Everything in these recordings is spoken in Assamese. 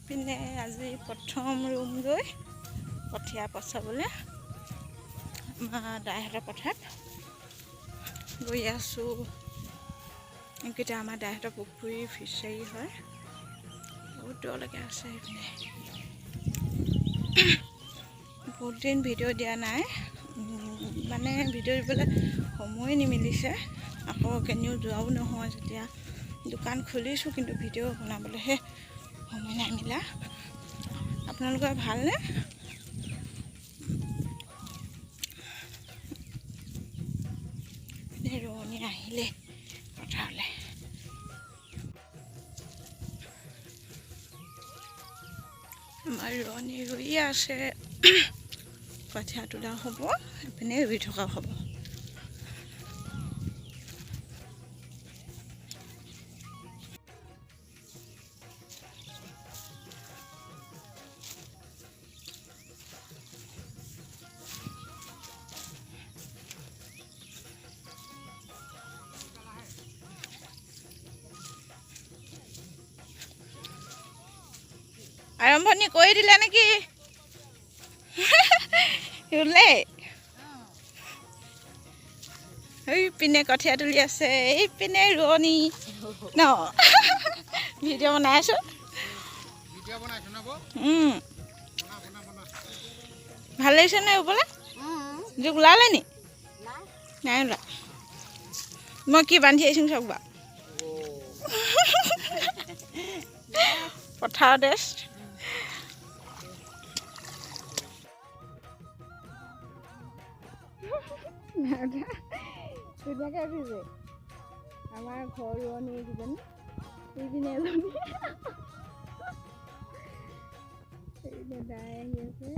পিনে আজি প্ৰথম ৰুম গৈ কঠীয়া পচাবলৈ আমাৰ দাইহঁতৰ পথাৰত গৈ আছোঁ। এইকেইটা আমাৰ দাইহঁতৰ পুখুৰী ফিচাৰী হয়, বহুত দূৰলৈকে আছে। এইপিনে বহুত দিন ভিডিঅ' দিয়া নাই, মানে ভিডিঅ' দিবলৈ সময় নিমিলিছে, আকৌ কেনিও যোৱাও নহয়। যেতিয়া দোকান খুলিছোঁ কিন্তু ভিডিঅ' বনাবলৈহে সময় নাই মিলা। আপোনালোকৰ ভালনে? ৰোৱনী আহিলে পথাৰলৈ। আমাৰ ৰোৱনী ৰুই আছে, কঠীয়া তোলা হ'ব, এইপিনে ৰুই থকা হ'ব। আৰম্ভণি কৰি দিলে নেকি? ৰুলে এইপিনে কঠীয়া তুলি আছে, এইপিনে ৰোৱনী ন ভিডিঅ' বনাই আছোঁ। ভাল লাগিছে নে ৰুবলৈ? জোক ওলালে নি? নাই ওলা। মই কি বান্ধি আহিছোঁ চাওক বাৰু। পথাৰৰ ড্ৰেছ। ধুনীয়াকৈ উঠিছে আমাৰ ঘৰ ৰোৱনী এইকেইজনী, এইপিনে এজনী, এইপিনে দাই আহি আছে।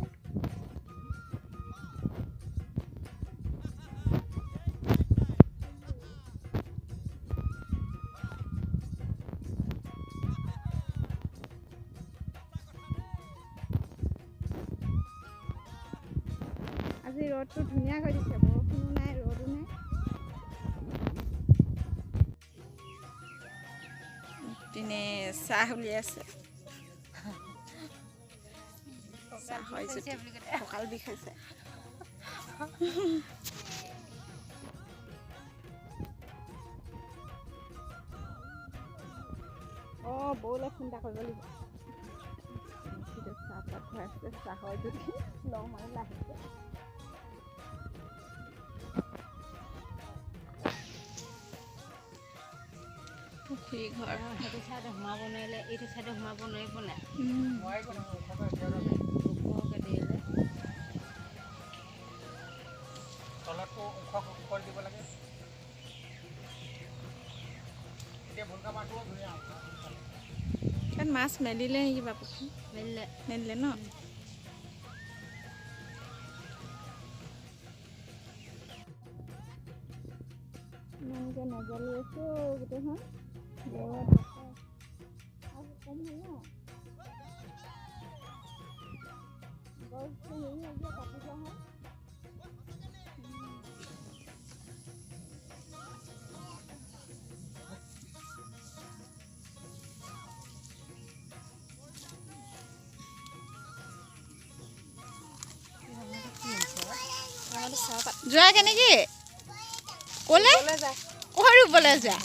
আজি ৰ'দটো ধুনীয়া কৰি দিছে, বৰষুণো নাই ৰ'দো নাই। পিনে চাহ উলিয়াইছে, চাহ হয় যদি কঁকাল বিষাইছে। অঁ বৌলৈ চিন্তা কৰিব লাগিব। চাহপাত খুৱাই আছে, চাহ হয় যদি লওঁ মানে লাহেকৈ। পুখুৰী ঘৰ সেইটো চাইডে সোমাব নোৱাৰিলে এইটো চাইডে সোমাব নোৱাৰিব নাই? তাত মাছ মেলিলে নেকি বা পুখুৰী? মেলিলে ন? ইমানকৈ নজলি আছোঁ গোটেইখন ৰ'দ কম হ'ল ন? গছটো হেৰি হ'ল যে কাটি থোৱা হয়। যোৱা কেনেকৈ ক'লে ৰুবলৈ যোৱা?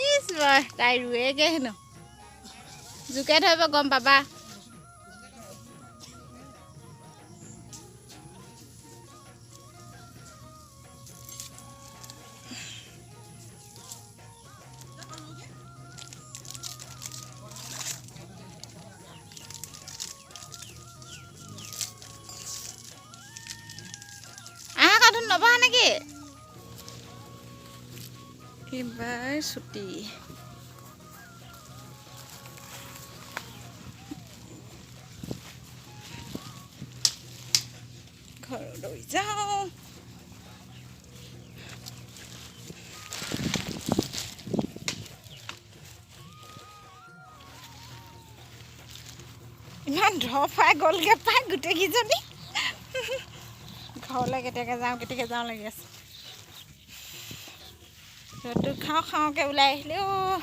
ইছ বাই তাই ৰুৱেগৈ হেনো, জোকে ধৰিব গম পাবা। নবহা নেকি? এইবাৰ ছুটি। ঘৰলৈ যাওঁ। ইমান ধপাই গ'লগৈ পাই গোটেইকেইজনী। ঘৰলৈ কেতিয়াকৈ যাওঁ লাগি আছে। ৰ'দটো খাওঁকৈ ওলাই আহিলে অ'।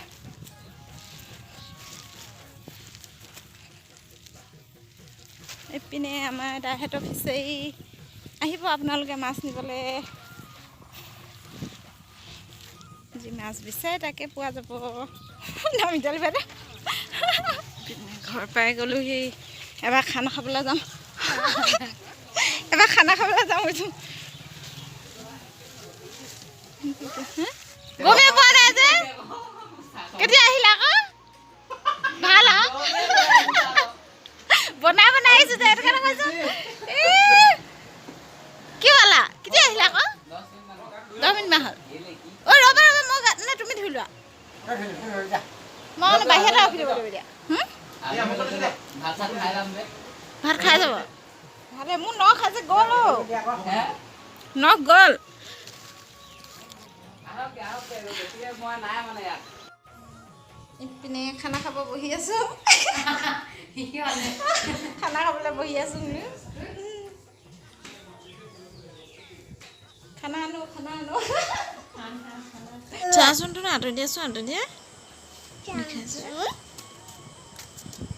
এইপিনে আমাৰ দাহেঁতৰ ফিচাৰী আহিব আপোনালোকে মাছ নিবলৈ। যি মাছ বিচাৰে তাকে পোৱা যাব। নমিতালি বাইদেউ ঘৰ পাই গ'লোহি। এবাৰ খানা খাবলৈ যাম। এবাৰ খানা খাবলৈ যাম কৈছোঁ। গমেই পোৱা নাই যে কেতিয়া আহিলা আকৌ? ভাল বনাই আহিছোঁ যে এইটো কাৰণে কৈছোঁ। কি হ'লা কেতিয়া আহিলা আকৌ? 10 মিনিটমান হ'ল। অ' ৰ'বা মই নে তুমি ধুই লোৱা। মই বাহিৰতে ৰখি দিব লাগিব এতিয়া। ভাত খাই যাব ভালে। মোৰ নখ আজি গ'ল। নখ গ'ল। ইপিনে খানা খাব বহি আছোঁ। খানা খাবলৈ বহি আছোঁ। খানা আনো চাচোন তোৰ আঁতৰি দিয়াচোন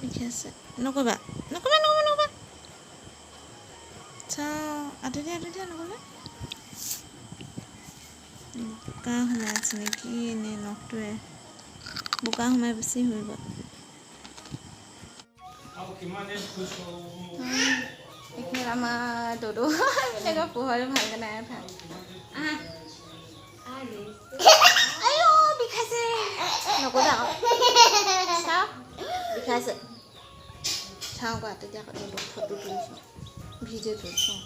বিষাইছে নক'বা চাওঁ আঁতৰি দিয়া নক'বা। বোকা সোমাই আছে নেকি এনেই নখটোৱে বোকা সোমাই বেছি হৈ গ'ল। এইখিনি আমাৰ দদৌ বেলেগৰ পোহৰে ভালকৈ নাই ভাল। বিষাইছে নক'বা আকৌ চাওঁ বিষাইছে চাওঁ কোৱা তেতিয়া আকৌ ফটো তুলিছোঁ ভিডিঅ' তুলিছোঁ।